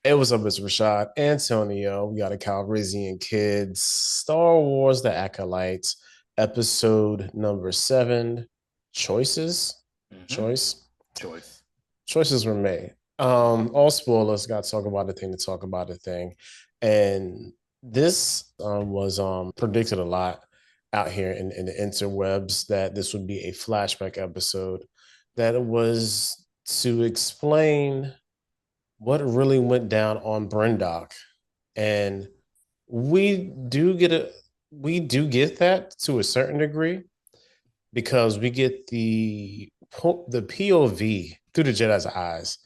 Hey, what's up? It's Rashad, Antonio. We got a Calrissian Kids, Star Wars, The Acolyte, episode number 7. Choices? Hmm. Choice? Choice. Choices were made. All spoilers, got to talk about the thing to talk about the thing. And this was predicted a lot out here in the interwebs that this would be a flashback episode that was to explain what really went down on Brendock. And we do get a we do get that to a certain degree because we get the POV through the Jedi's eyes.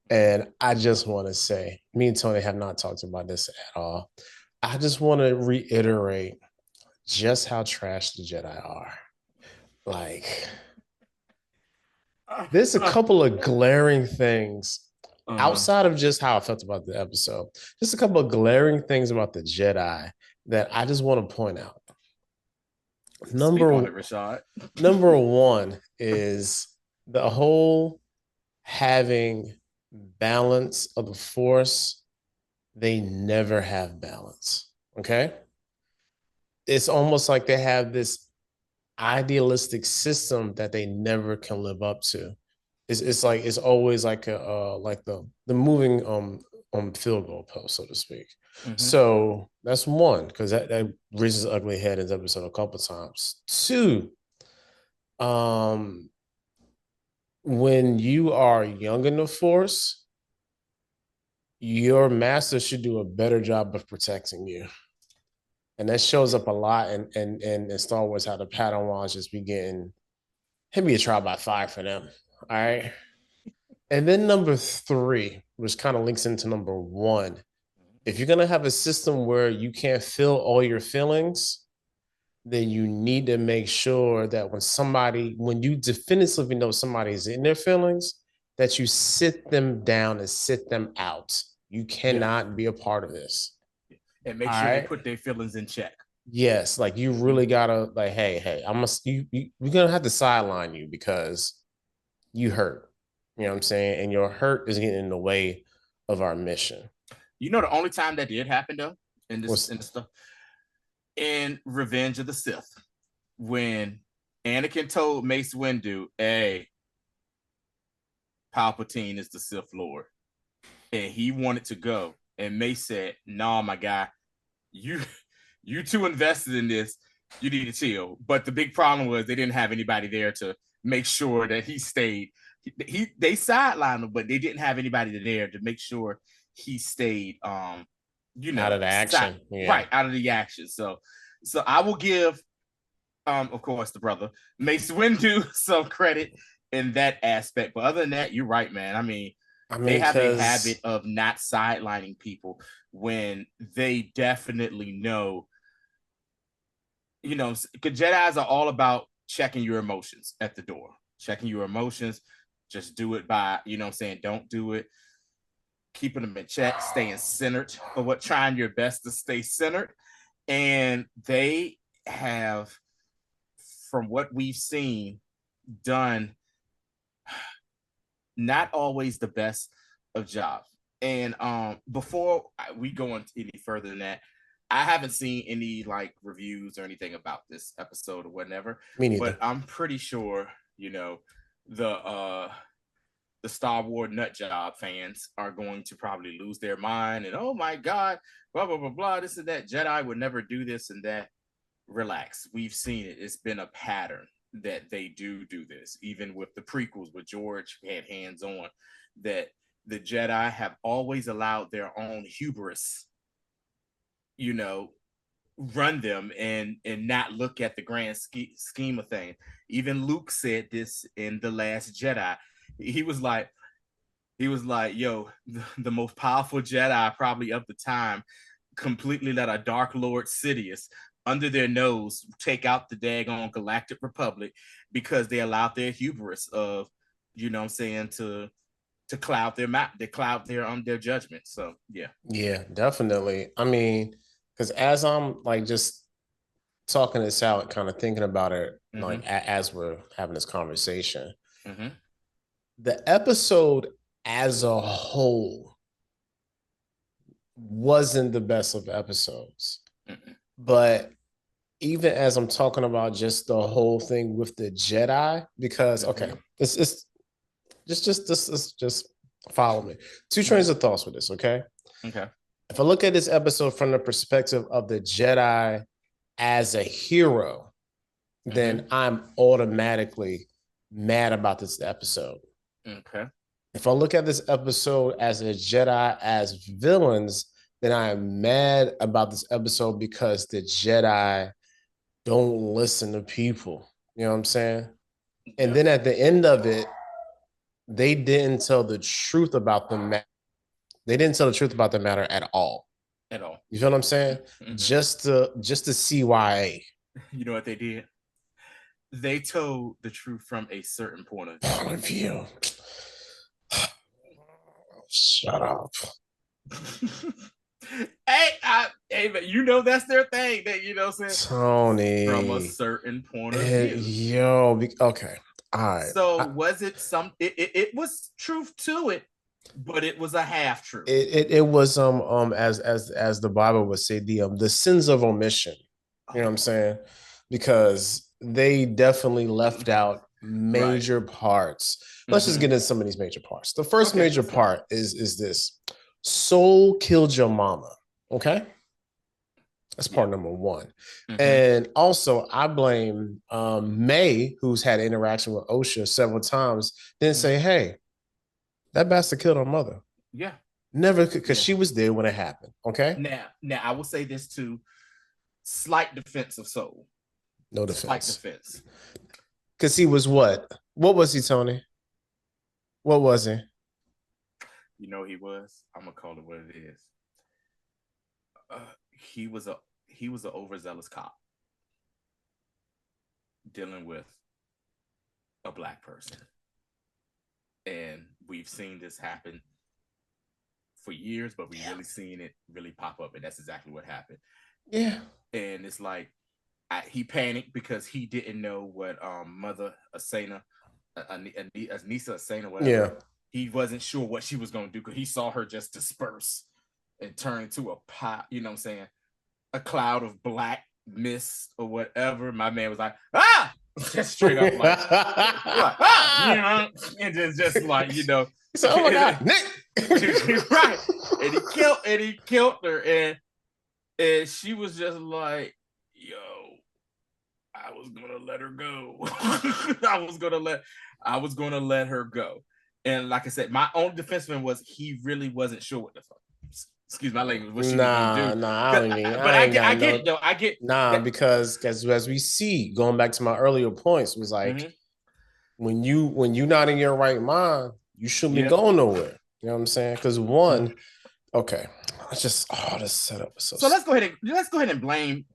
And I just want to say, me and Tony have not talked about this at all. I just want to reiterate just how trash the Jedi are. Like, there's a couple of glaring things Uh-huh. outside of just how I felt about the episode, just a couple of glaring things about the Jedi that I just want to point out. Speak on Number it, Rashad. number one is the whole having balance of the force. They never have balance. Okay. It's almost like they have this idealistic system that they never can live up to. It's like it's always like a like the moving field goal post, so to speak. Hmm. So that's one, because that raises ugly head in this episode a couple times. Two, um, when you are young in the force, your master should do a better job of protecting you. And that shows up a lot in Star Wars, how the Padawans just be getting hit be a trial by fire for them. All right. And then number three, which kind of links into number one, if you're gonna have a system where you can't feel all your feelings, then you need to make sure that when you definitively know somebody's in their feelings, that you sit them down and sit them out. You Yeah. cannot be a part of this. And All make sure they right. put their feelings in check. Yes, like you Hmm. really gotta like, hey, I must we're gonna have to sideline you because you hurt. You know what I'm saying? And your hurt is getting in the way of our mission. You know the only time that did happen though in this Was in the stuff in Revenge of the Sith when Anakin told Mace Windu, "Hey, Palpatine is the Sith Lord," and he wanted to go, and Mace said, "Nah, my guy, you you too invested in this. You need to chill." But the big problem was they didn't have anybody there to make sure that he stayed. They sidelined him, but they didn't have anybody there to make sure he stayed. out of the action. Yeah. Right out of the action. So I will give, of course, the brother Mace Windu some credit in that aspect. But other than that, you're right, man. I mean, I they mean, have a habit because of not sidelining people when they definitely know, because Jedi's are all about checking your emotions at the door, checking your emotions. Just do it by, what I'm saying, don't do it, keeping them in check, staying centered, or what, trying your best to stay centered. And they have, from what we've seen, done not always the best of jobs. And before we go into any further than that, I haven't seen any like reviews or anything about this episode or whatever, me but neither. I'm pretty sure the the Star Wars nut job fans are going to probably lose their mind and, oh my god, blah blah blah blah, this and that. Jedi would never do this and that. Relax, we've seen it. It's been a pattern that they do this, even with the prequels where George had hands on. That the Jedi have always allowed their own hubris, you know, run them and not look at the grand scheme of things. Even Luke said this in The Last Jedi. He was like, yo, the most powerful Jedi probably of the time completely let a Dark Lord Sidious under their nose take out the daggone Galactic Republic because they allowed their hubris of, what I'm saying, to cloud their map, they cloud their judgment. So yeah. Yeah, definitely. I mean, because as I'm like just talking this out, kind of thinking about it, like Mm-hmm. as we're having this conversation, Mm-hmm. the episode as a whole wasn't the best of episodes. Mm-mm. But even as I'm talking about just the whole thing with the Jedi, because okay, it's just follow me. Two trains of thoughts with this, okay? Okay. If I look at this episode from the perspective of the Jedi as a hero, then I'm automatically mad about this episode. Okay. If I look at this episode as a Jedi as villains, then I'm mad about this episode because the Jedi don't listen to people. You know what I'm saying? And then at the end of it, they didn't tell the truth about the matter. They didn't tell the truth about the matter at all. At all. You feel what I'm saying? Just to CYA. You know what they did? They told the truth from a certain point of view. Shut up. Hey, but you know that's their thing. That you know, saying Tony from a certain point of view. Yo, okay, all right. So was it some? It was truth to it, but it was a half truth. It was as the Bible would say, the sins of omission. You know what I'm saying? Because they definitely left out major parts. Let's just get into some of these major parts. The first major part is this: Soul killed your mama. Okay, that's part number one. And also, I blame May, who's had an interaction with Osha several times, then say, hey, that bastard killed her mother. Yeah. Never, because she was there when it happened. Okay. Now I will say this too: slight defense of Soul. No defense. Slight defense. Because he was what? What was he, Tony? What was he? You know he was. I'm gonna call it what it is. He was an overzealous cop dealing with a black person, and we've seen this happen for years, but we've really seen it really pop up, and that's exactly what happened. Yeah. And it's like he panicked because he didn't know what Mother Asena, Anissa Asena, whatever. Yeah. He wasn't sure what she was going to do because he saw her just disperse and turn into a pile, you know what I'm saying? A cloud of black mist or whatever. My man was like, ah! Just straight up like ah! You know? And just like, you know. So, oh my God, Nick! Right. And he killed her. And she was just like, yo, I was gonna let her go. I was gonna let her go. And like I said, my own defenseman was he really wasn't sure what the fuck. Excuse my language. What she was gonna do. I don't mean. But I get it though. I get because as we see, going back to my earlier points, was like when you're not in your right mind, you shouldn't be going nowhere. You know what I'm saying? Because one, okay, it's just this setup is so let's go ahead and blame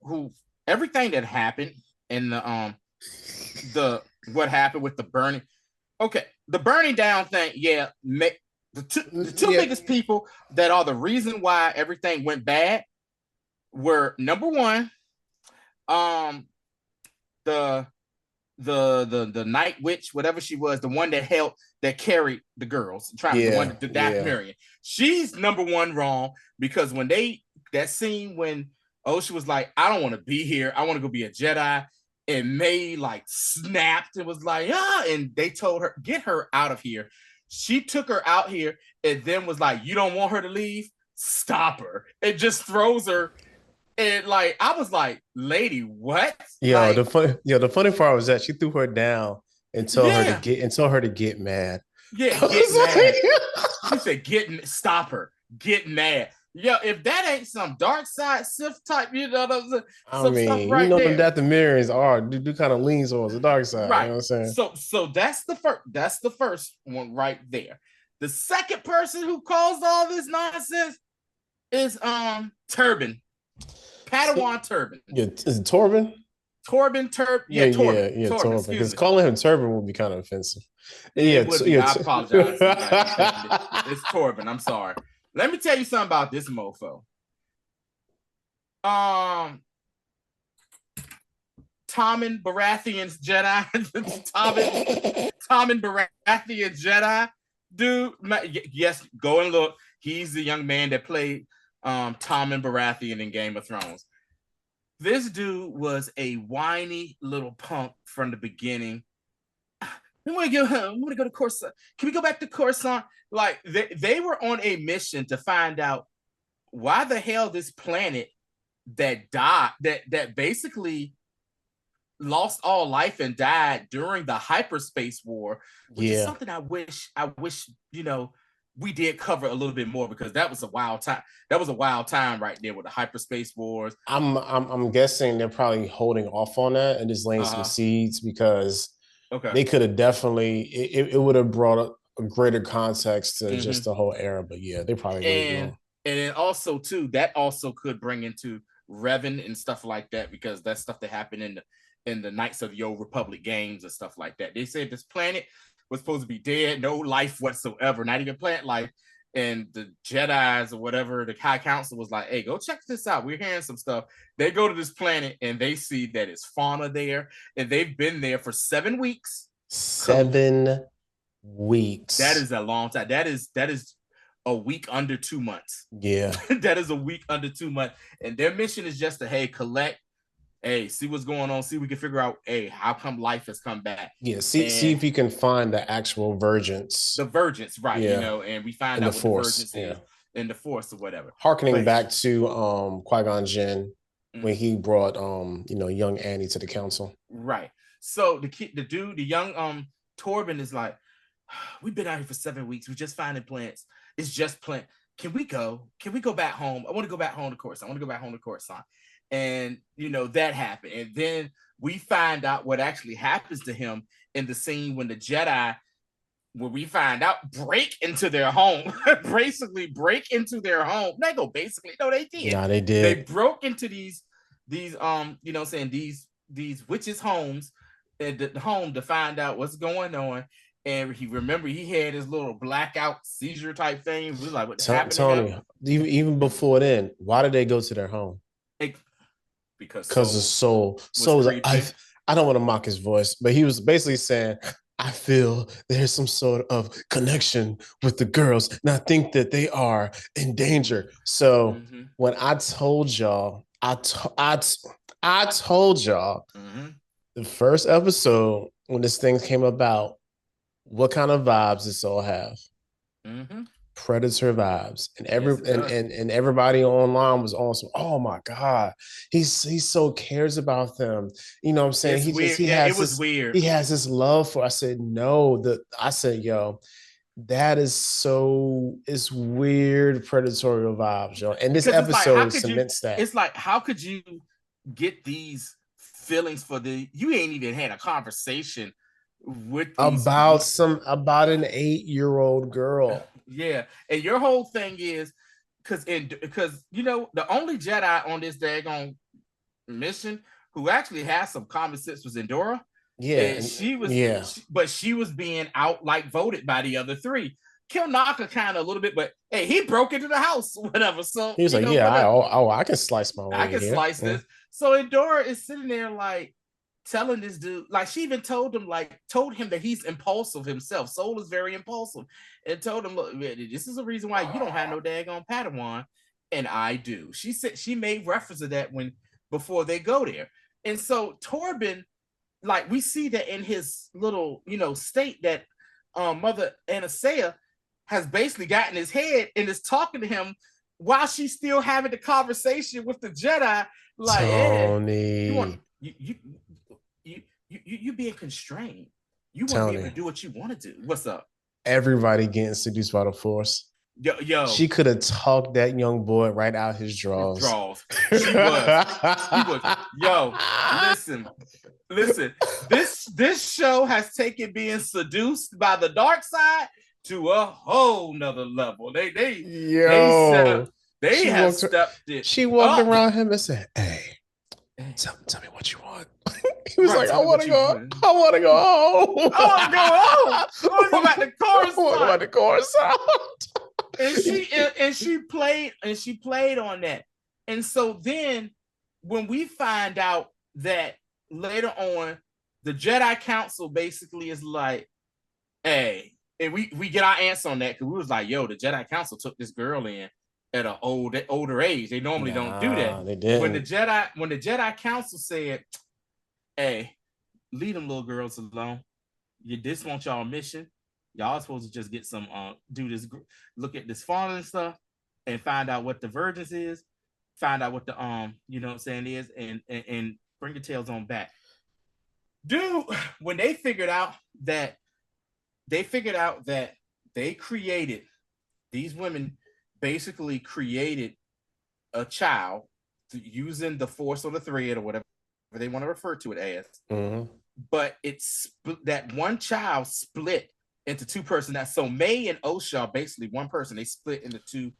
everything that happened in the what happened with the burning. Okay, the burning down thing, the two biggest people that are the reason why everything went bad were number one, the night witch, whatever she was, the one that carried the girls, the one that did that Marion. She's number one wrong because when that scene when Osha was like, I don't want to be here, I want to go be a Jedi. And May like snapped and was like, and they told her, get her out of here. She took her out here and then was like, you don't want her to leave? Stop her. It just throws her. And like, I was like, lady, what? Yeah, like, the funny part was that she threw her down and told her to get mad. Yeah, get mad. She said, stop her, get mad. Yo, if that ain't some dark side Sith type, you know what I'm saying? I mean, right, you know that the Dathomirians do kind of lean towards the dark side. Right. You know what I'm saying? So that's the first one right there. The second person who caused all this nonsense is Turban. Padawan Turban. Yeah, is it Torben? Torben. Torben. Because calling him Turban would be kind of offensive. I apologize. It's Torben. I'm sorry. Let me tell you something about this mofo. Tommen Baratheon's Jedi. Tommen Baratheon's Jedi. Dude, yes, go and look. He's the young man that played Tommen Baratheon in Game of Thrones. This dude was a whiny little punk from the beginning. I want to go to Coruscant. Can we go back to Coruscant? Like they were on a mission to find out why the hell this planet that died, that basically lost all life and died during the hyperspace war, which is something I wish we did cover a little bit more, because that was a wild time. That was a wild time right there with the hyperspace wars. I'm guessing they're probably holding off on that and just laying some seeds, because they could have definitely it would have brought a greater context to just the whole era. But yeah, they probably and then also too, that also could bring into Revan and stuff like that, because that's stuff that happened in the Knights of the Old Republic games and stuff like that. They said this planet was supposed to be dead, no life whatsoever, not even plant life. And the Jedis or whatever, the High Council was like, hey, go check this out. We're hearing some stuff. They go to this planet and they see that it's fauna there, and they've been there for 7 weeks. 7 weeks. That is a long time. That is a week under 2 months. Yeah. That is a week under 2 months. And their mission is just to, hey, collect, hey, see what's going on, see if we can figure out, hey, how come life has come back. Yeah, see if you can find the actual virgins. The virgins, right, and we find out what the virgins is in the Force or whatever. Harkening back to Qui-Gon Jinn when he brought young Annie to the council. Right. So the young Torben is like, we've been out here for 7 weeks. We're just finding plants. It's just plant. Can we go back home? I want to go back home to Coruscant. And that happened. And then we find out what actually happens to him in the scene when the Jedi, where we find out, break into their home. Basically break into their home. They go basically. No, they did. Yeah, they did. They broke into these these witches' homes, and the home, to find out what's going on. And he had his little blackout seizure type thing. It was like, what happened Tony, to him? Even before then, why did they go to their home? Because the soul was like, I don't want to mock his voice, but he was basically saying, I feel there's some sort of connection with the girls, and I think that they are in danger. So when I told y'all, I told y'all the first episode when this thing came about, what kind of vibes this all have? Predator vibes, and and everybody online was awesome. Oh my god, he so cares about them. You know what I'm saying? It was weird. He has this love for. I said yo, that is it's weird predatorial vibes, yo. And this episode cements that. It's like, how could you get these feelings for you ain't even had a conversation with about an 8-year-old girl. Yeah, and your whole thing is because the only Jedi on this daggone mission who actually has some common sense was Endora. Yeah, and she was. But she was being voted by the other 3. Kilnaka kind of a little bit, but hey, he broke into the house, whatever. So he was like, I can slice my way. I can slice this. So Endora is sitting there like, telling this dude, like, she even told him that he's impulsive himself. Soul is very impulsive, and told him, look, this is the reason why you don't have no daggone Padawan, and I do. She said she made reference to that before they go there. And so Torben, like, we see that in his little state that Mother Anastasia has basically gotten his head and is talking to him while she's still having the conversation with the Jedi. Like, Tony, you being constrained. You want to be able to do what you want to do. What's up? Everybody getting seduced by the Force. Yo, she could have talked that young boy right out his drawers. She was. Yo, listen. This show has taken being seduced by the dark side to a whole nother level. They have stepped it. She walked around him and said, "Hey, tell me what you want." He was like, I want to go home. I want to go back to Coruscant. I want to Coruscant. And she played on that. And so then when we find out that later on, the Jedi Council basically is like, hey, and we get our answer on that, because we was like, yo, the Jedi Council took this girl in at an older age. They normally don't do that. They When the didn't. Jedi Council said, "Hey, leave them little girls alone. This won't y'all mission. Y'all supposed to just get some do this, look at this fauna and stuff, and find out what the virgins is, find out what the you know what I'm saying is, and bring your tails on back." Dude, when they figured out that they created, these women basically created a child using the force or the thread or whatever they want to refer to it as. Mm-hmm. But it's that one child split into two persons. So May and Osha are basically one person. They split into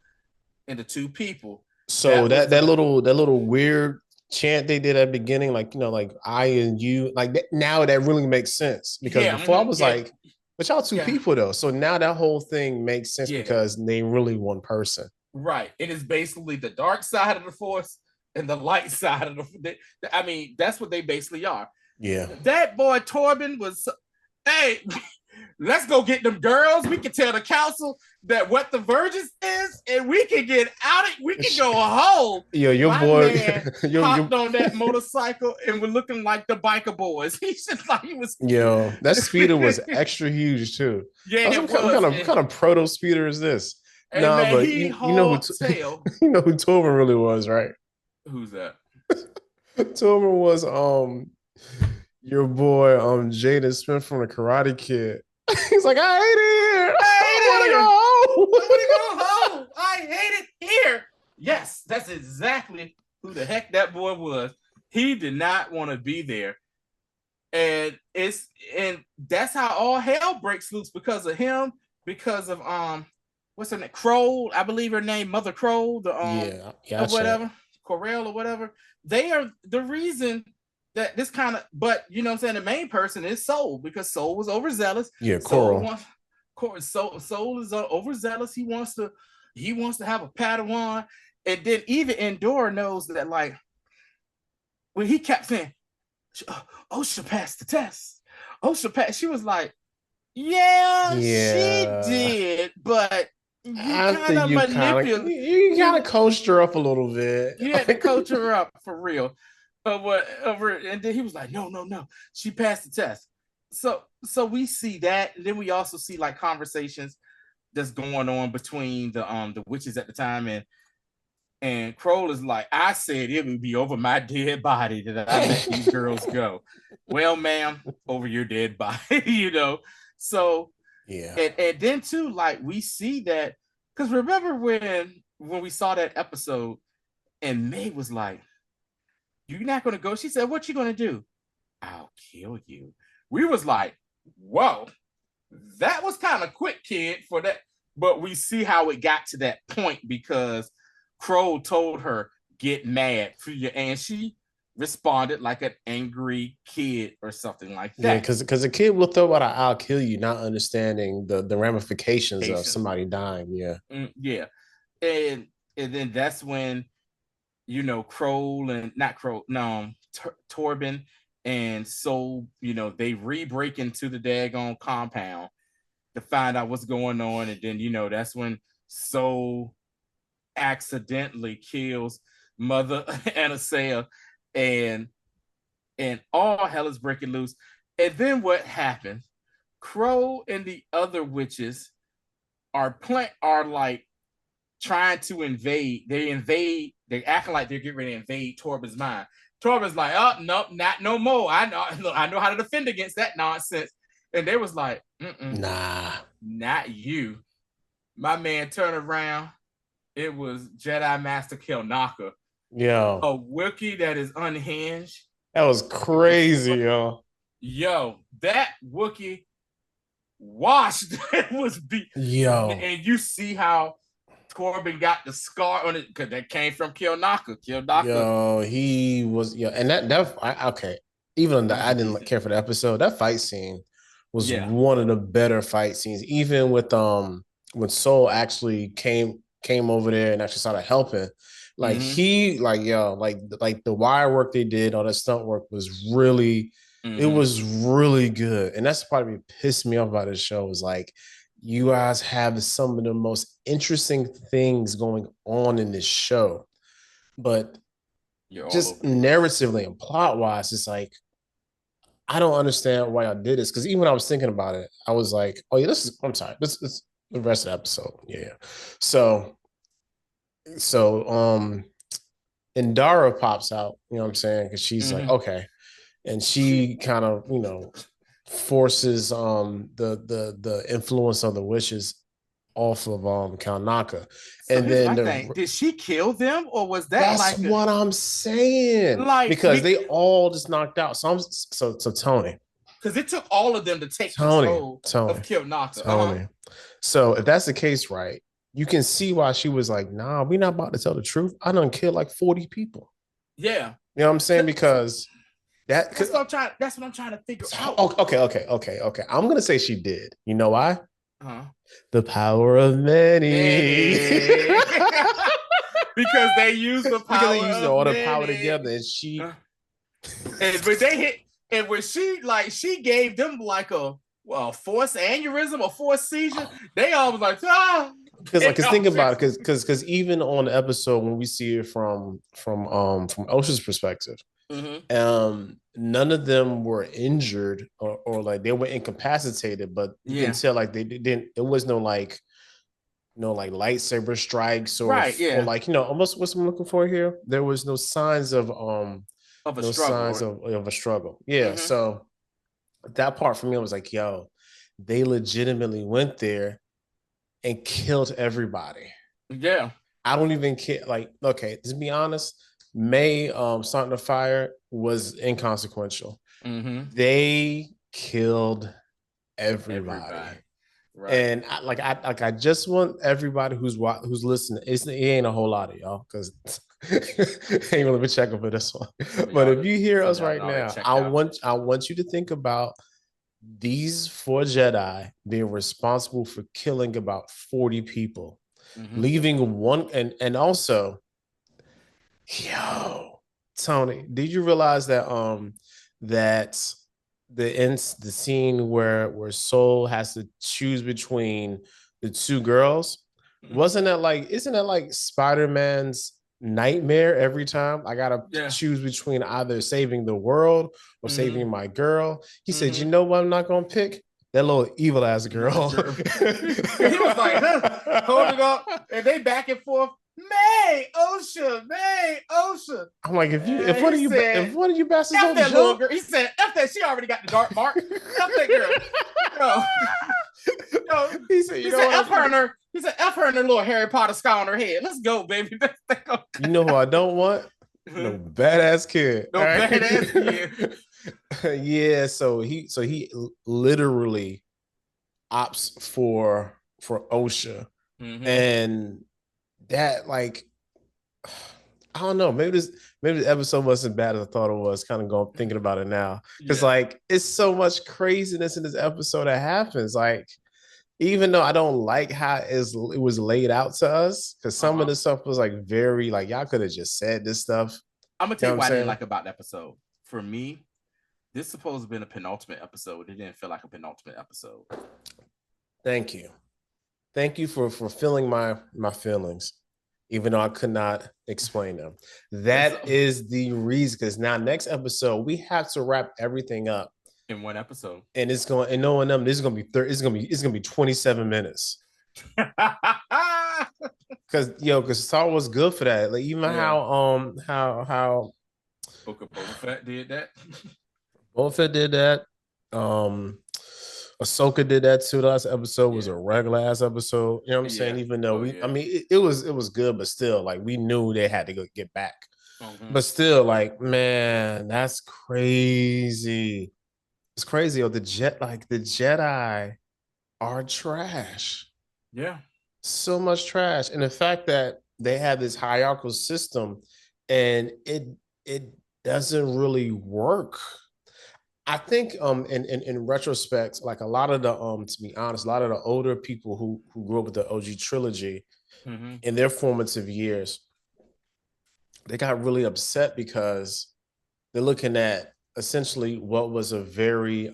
two people. So that little weird chant they did at the beginning, like, you know, like I and you, like that, now that really makes sense, because before I was like, but y'all two people though. So now that whole thing makes sense because they really one person. Right. It is basically the dark side of the force and the light side of the. I mean, that's what they basically are. Yeah. That boy Torben was, hey, let's go get them girls. We can tell the council that what the virgins is, and we can get out of. We can go home. Yo, your boy hopped on that motorcycle and we're looking like the biker boys. He's just like he was. Yo, that speeder was extra huge too. Yeah, what kind of proto speeder is this? Hey, nah, man, but you know who you know who Torben really was, right? Who's that? Torben was your boy Jaden Smith from the Karate Kid. He's like, I hate it here. I want to go home. I hate it here. Yes, that's exactly who the heck that boy was. He did not want to be there. And that's how all hell breaks loose because of him, because of what's her name? Kroll, I believe her name, Mother Kroll, the or whatever, Corell or whatever. They are the reason that this kind of, but you know what I'm saying, the main person is Soul, because Soul was overzealous. Yeah, Coral. Soul is overzealous. He wants to have a Padawan. And then even Endor knows that, like, when he kept saying, Osha passed the test. Osha passed. She was like, yeah, she did, but you kind of coached her up a little bit. You had to coach her up for real. Whatever. And then he was like, no, she passed the test. So we see that, and then we also see like conversations that's going on between the witches at the time, and Kroll is like, I said it would be over my dead body that I let these girls go. Well, ma'am, over your dead body, you know. So yeah, and then too, like we see that, because remember when we saw that episode, and May was like, "You're not gonna go?" She said, "What you gonna do?" "I'll kill you." We was like, "Whoa, that was kind of quick, kid, for that." But we see how it got to that point because Crow told her, "Get mad for you," and she responded like an angry kid or something like that. Yeah, because the kid will throw out an "I'll kill you," not understanding the ramifications of somebody dying. Yeah, yeah, and then that's when, you know, Torben and Soul, you know, they re-break into the daggone compound to find out what's going on, and then, you know, that's when Soul accidentally kills Mother Anastasia, and all hell is breaking loose. And then what happens? Crow and the other witches are like trying to invade. They acting like they're getting ready to invade Torben's mind. Torben's like, "Oh, no, not no more. I know how to defend against that nonsense." And they was like, "Nah, not you." My man turned around. It was Jedi Master Kelnaka. Yo, a Wookiee that is unhinged. That was crazy, yo. Yo, that Wookiee washed. It was yo, and you see how Corbin got the scar on it because that came from Kelnaka. Yo, he was and okay. Even though I didn't care for the episode, that fight scene was one of the better fight scenes. Even with when Soul actually came over there and actually started helping, like he like the wire work they did, all that stunt work was really it was really good. And that's the part that pissed me off about this show, was like you guys have some of the most interesting things going on in this show. But You're all just over the place. narratively and plot wise, it's like, I don't understand why I did this. Because even when I was thinking about it, I was like, oh, yeah, I'm sorry. This is the rest of the episode. Yeah. So, so, and Dara pops out, you know what I'm saying? Because she's like, okay. And she kind of, forces the influence of the wishes off of Kalnaka. So And here's then my thing: did she kill them, or was that that's like a what I'm saying. like Because they all just knocked out. So Tony, because it took all of them to take Tony, control of Tony, Kilnaka. Tony. So if that's the case, right, you can see why she was like, nah, we're not about to tell the truth. I done killed like 40 people. Yeah. You know what I'm saying? Because that's what I'm trying. That's what I'm trying to figure out. Okay. I'm gonna say she did. You know why? Uh-huh. The power of many. Because they use the power because they used of all the many. power together, and she. But they hit, and when she gave them like a forced aneurysm or forced seizure, they all was like, ah. Because think about it, because even on the episode when we see it from Osha's perspective, none of them were injured or like they were incapacitated, but you can tell like they didn't. There was no like like lightsaber strikes or or like almost what's I'm looking for here. There was no signs of a struggle, signs of a struggle. Yeah, so that part for me I was like, yo, they legitimately went there and killed everybody. Yeah. I don't even care. Like, okay, to be honest, May starting the fire was inconsequential. They killed everybody. Right. And I just want everybody who's listening. It ain't a whole lot of y'all because ain't really been checking for this one. But if you hear us right now, I want you to think about these 4 Jedi being responsible for killing about 40 people, leaving one, and also, yo, Tony, did you realize that that the scene where Soul has to choose between the 2 girls, isn't that like Spider-Man's nightmare every time? I gotta choose between either saving the world or saving my girl. He said, you know what I'm not gonna pick? That little evil ass girl. He was like, hold it up, and they back and forth. May Osha. I'm like, if one of you bastards F that little girl. He said, F that. She already got the dark mark. F that girl. No. He said, F her in her. He said, F her in her little Harry Potter scar on her head. Let's go, baby. You know who I don't want? No badass kid. No badass kid. Yeah. So he literally opts for Osha, and that like. I don't know. Maybe the episode wasn't bad as I thought it was. Kind of going thinking about it now, because like it's so much craziness in this episode that happens. Like, even though I don't like how it was laid out to us, because some of the stuff was like very like y'all could have just said this stuff. I'm gonna tell you what I didn't like about the episode. For me, this is supposed to have been a penultimate episode. It didn't feel like a penultimate episode. Thank you for fulfilling my feelings, even though I could not explain them. That is the reason, because now next episode we have to wrap everything up in one episode, and this is gonna be 27 minutes. Because Star Wars good for that. Like even how Book of Boba Fett did that. Boba Fett did that. Ahsoka did that too. The last episode was a regular ass episode. You know what I'm saying? Even though it was good, but still, like we knew they had to go get back. But still, like, man, that's crazy. It's crazy. The Jedi are trash. Yeah. So much trash. And the fact that they have this hierarchical system and it doesn't really work. I think in retrospect, like a lot of the to be honest, a lot of the older people who grew up with the OG trilogy in their formative years, they got really upset because they're looking at essentially what was a very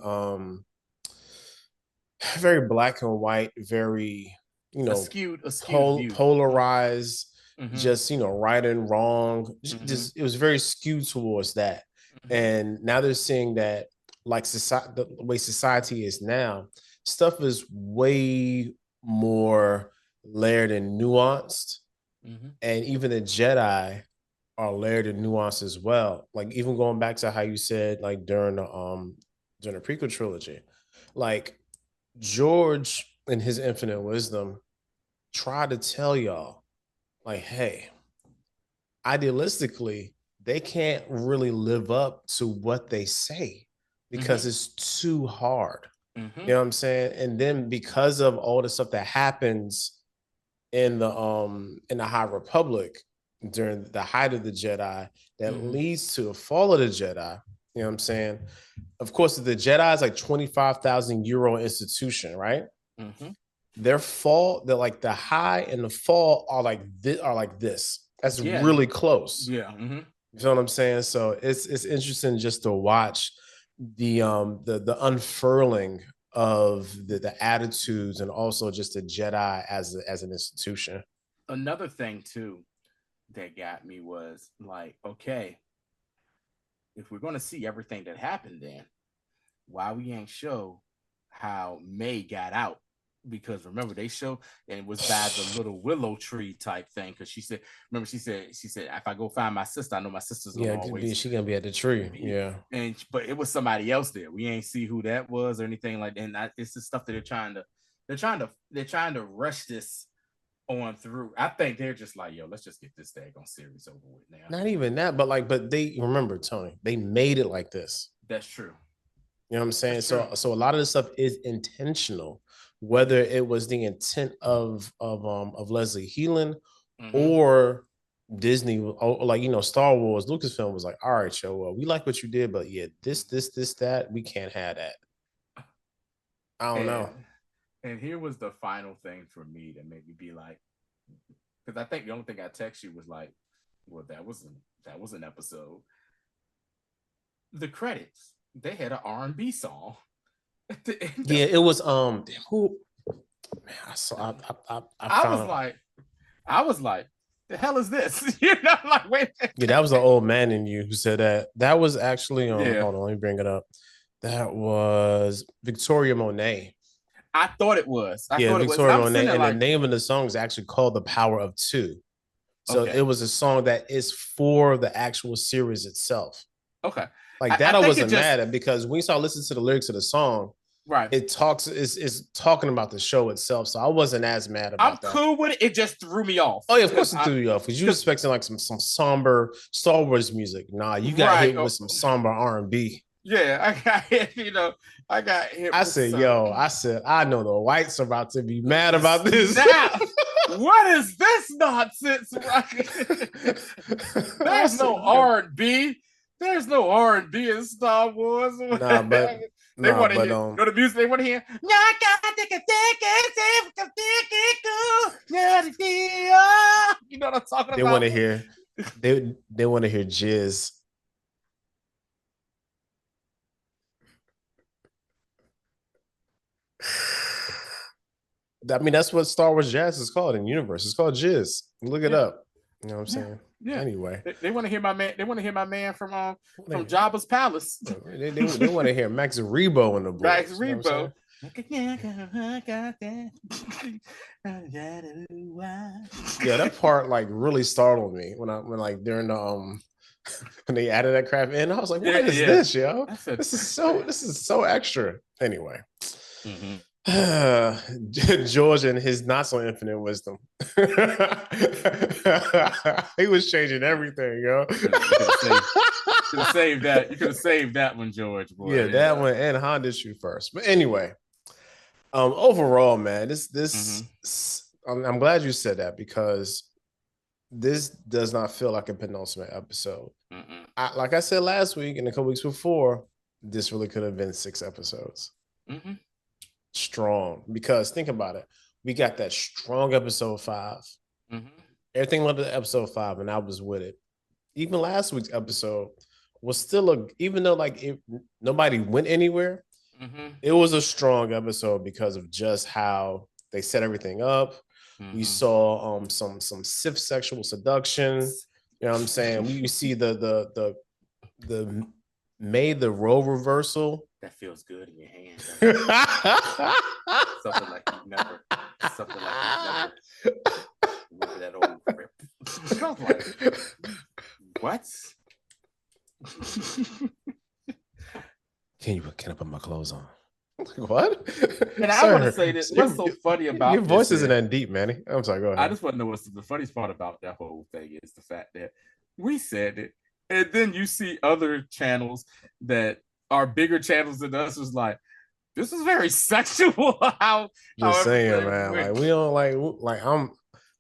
very black and white, very, a skewed view. polarized, Mm-hmm. just, right and wrong. Mm-hmm. Just, it was very skewed towards that. Mm-hmm. And now they're seeing that, like, society, the way society is now, stuff is way more layered and nuanced. Mm-hmm. And even the Jedi are layered and nuanced as well. Like, even going back to how you said, like, during the prequel trilogy, like, George in his infinite wisdom tried to tell y'all, like, hey, idealistically, they can't really live up to what they say because Mm-hmm. it's too hard. Mm-hmm. You know what I'm saying? And then because of all the stuff that happens in the High Republic during the height of the Jedi that leads to the fall of the Jedi, you know what I'm saying? Of course, the Jedi is like 25,000 year old institution, right? Mm-hmm. Their fall, like the high and the fall are like this. That's really close. Yeah. Mm-hmm. You know what I'm saying? So it's interesting just to watch the unfurling of the attitudes, and also just the Jedi as an institution. Another thing too that got me was like, okay, if we're gonna see everything that happened, then why we ain't show how May got out? Because remember, they show, and it was by the little willow tree type thing. Because she said, remember, she said, if I go find my sister, I know my sister's gonna always. She gonna be at the tree. Yeah. And but it was somebody else there. We ain't see who that was or anything like that. And it's the stuff that they're trying to rush this on through. I think they're just like, yo, let's just get this daggone series over with now. Not even that, but they, remember, Tony, they made it like this. That's true. You know what I'm saying? So a lot of this stuff is intentional, whether it was the intent of Leslie Heelan or Disney, or like, Star Wars, Lucasfilm was like, all right, yo, well, we like what you did, but yeah, this, that, we can't have that. I don't know. And here was the final thing for me that made me be like, because I think the only thing I text you was like, well, that was an episode. The credits, they had an R&B song. Yeah, it was who? Man, I saw. I was like, the hell is this? You know, like, wait. Yeah, that was the old man in you who said that. That was actually hold on, let me bring it up. That was Victoria Monet. I thought it was. Victoria Monet, and the name of the song is actually called "The Power of Two." So it was a song that is for the actual series itself. Okay, like that, I wasn't mad at, because when you start listening to the lyrics of the song, right, it is talking about the show itself. So I wasn't as mad about that. I'm cool with it. It just threw me off. Oh yeah, of course it threw you off, because you were expecting like some somber Star Wars music. Nah, you got hit with some somber R&B. Yeah, I got hit. I got hit. I said, I know the whites are about to be mad about this. Now, what is this nonsense? There's no R&B. There's no R&B in Star Wars. Nah, but they want to hear. Know the music they want to hear. You know what I'm talking about? They want to hear. They want to hear jizz. I mean, that's what Star Wars jazz is called in universe. It's called jizz. Look it up. You know what I'm saying? Yeah. Anyway, they want to hear my man. They want to hear my man from Jabba's palace. They want to hear Max Rebo in the book. Max Rebo. Yeah, that part like really startled me when like during the when they added that crap in. I was like, what is this, yo? This is so extra. Anyway. George and his not so infinite wisdom. He was changing everything, yo. You could have saved that. You could have saved that one, George. Boy. Yeah, that one, and Han did shoot first. But anyway, overall, man, I'm glad you said that, because this does not feel like a penultimate episode. Like I said last week and a couple weeks before, this really could have been 6 episodes. Strong, because think about it, we got that strong episode 5. Everything led to episode 5, and I was with it. Even last week's episode was still even though like nobody went anywhere, It was a strong episode because of just how they set everything up. We saw some Sith sexual seduction. You know what I'm saying? We see the made the role reversal. That feels good in your hand. Something like you've never with that old grip. I was like, what? Can I put my clothes on? What? And I want to say this. What's so funny about your voice isn't that deep, Manny. I'm sorry. Go ahead. I just want to know what's the funniest part about that whole thing is the fact that we said it, and then you see other channels that are bigger channels than us was like, this is very sexual. Just saying, man. Like we don't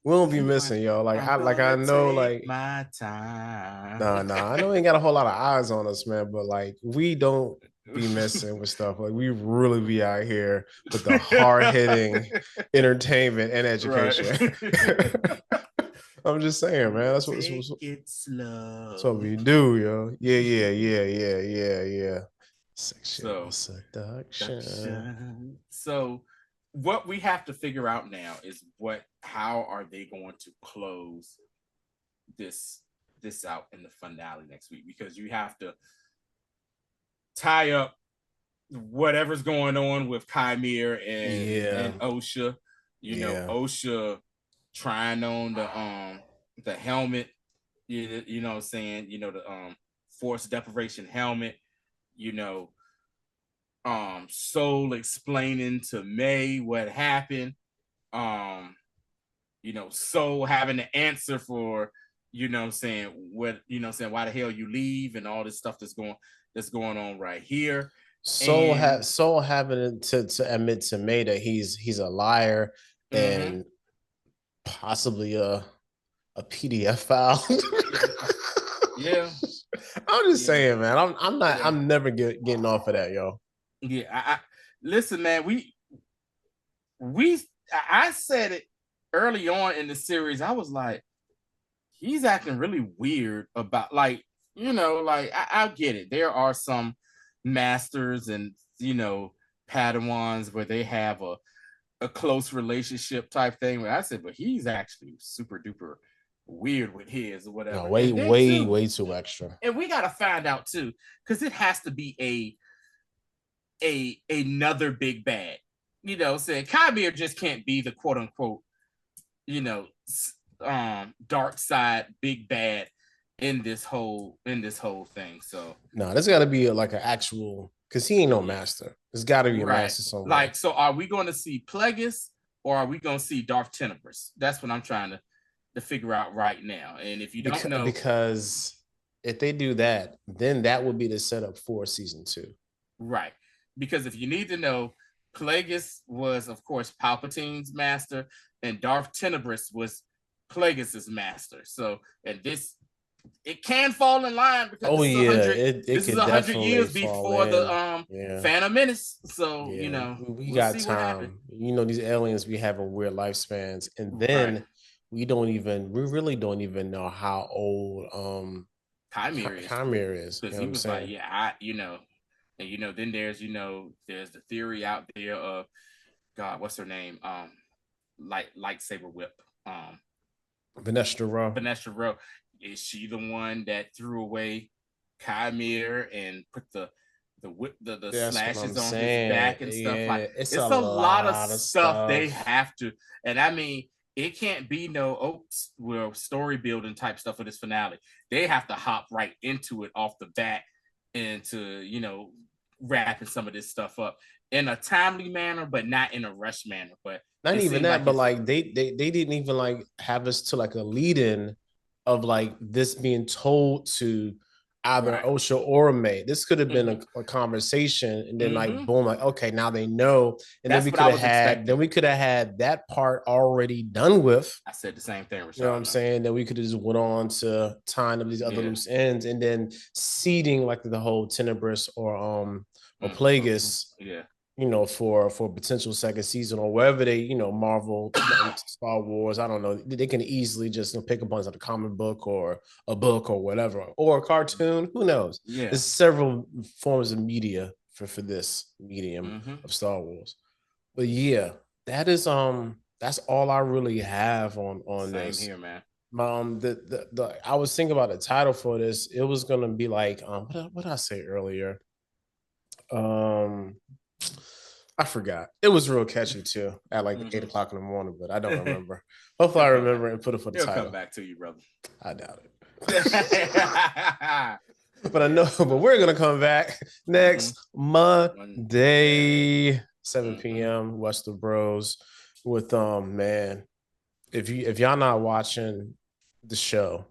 we don't be missing, yo. Like I know, like my time. Nah. I know we ain't got a whole lot of eyes on us, man. But like we don't be messing with stuff. Like we really be out here with the hard-hitting entertainment and education. Right. I'm just saying, man. That's what we do, yo. Yeah. Sexual seduction. So what we have to figure out now is how are they going to close this out in the finale next week, because you have to tie up whatever's going on with Chimera and Osha. You know, Osha trying on the helmet, you know what I'm saying, you know, the force deprivation helmet, you know, Soul explaining to May what happened, you know, Soul having the answer for, you know what I'm saying, what, you know what I'm saying, why the hell you leave and all this stuff that's going on right here. Soul having to admit to May that he's a liar and possibly a PDF file. Yeah. I'm just saying, man. I'm never getting off of that, yo. Yeah, I listen, man. I said it early on in the series. I was like, he's acting really weird about, like, you know, like I get it. There are some masters and, you know, Padawans where they have a close relationship type thing. But I said, but he's actually super duper weird with his or whatever. No, way too extra. And we gotta find out too, because it has to be another big bad. You know, saying Chimera just can't be the quote unquote, you know, dark side big bad in this whole thing. So no, there's got to be like an actual, because he ain't no master. There's got to be a master somewhere. Like, so are we going to see Plagueis or are we going to see Darth Tenebrous? That's what I'm trying to figure out right now. And if you don't know, because if they do that, then that would be the setup for season 2. Right. Because if you need to know, Plagueis was, of course, Palpatine's master, and Darth Tenebrous was Plagueis's master. So, and this, it can fall in line because this is 100 years before the Phantom Menace. So, you know, we got time. You know, these aliens be having weird lifespans, and then we really don't even know how old Chimera is. Because he was like, you know. And, you know, then there's the theory out there of, God, what's her name? Lightsaber whip. Vanessa Rowe. Is she the one that threw away Chimera and put the slashes on his back and stuff? Like, it's a lot of stuff they have to. And I mean, it can't be no story building type stuff for this finale. They have to hop right into it off the bat and to, you know, wrapping some of this stuff up in a timely manner, but not in a rush manner. But not even that, but like they didn't even like have us to like a lead-in of like this being told to either Osha or May. This could have been a conversation, and then like boom, like okay, now they know, and then we could have had that part already done with. I said the same thing, Rashad. You know what I'm saying? That we could have just went on to tying up these other loose ends, and then seeding like the whole Tenebrous or Plagueis. You know, for potential second season or wherever they, you know, Marvel, Star Wars, I don't know. They can easily just pick a bunch of a comic book or a book or whatever, or a cartoon. Who knows? Yeah, there's several forms of media for this medium Mm-hmm. of Star Wars. But yeah, that is that's all I really have on Same this. here, man. The I was thinking about the title for this. It was gonna be like what did I say earlier? Um I forgot. It was real catchy too at like 8 o'clock in the morning, but I don't remember. Hopefully I remember and put it for the He'll title. come back to you, brother. I doubt it. But I know, but we're gonna come back next Monday, 7 p.m. Watch the Bros with man. If y'all not watching the show,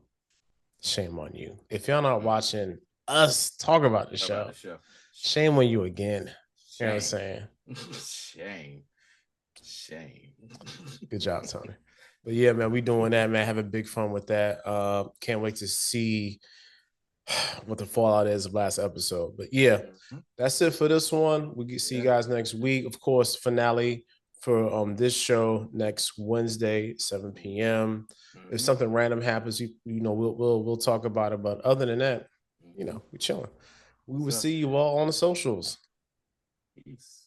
shame on you. If y'all not watching us talk about the show, shame on you again. You know what I'm saying? Shame. Good job, Tony. But yeah, man, we doing that, man. Having big fun with that. Can't wait to see what the fallout is of last episode. But yeah, that's it for this one. We can see you guys next week. Of course, finale for this show next Wednesday, 7 p.m. If something random happens, you know, we'll talk about it. But other than that, you know, we're chilling. We will see you all on the socials. Peace.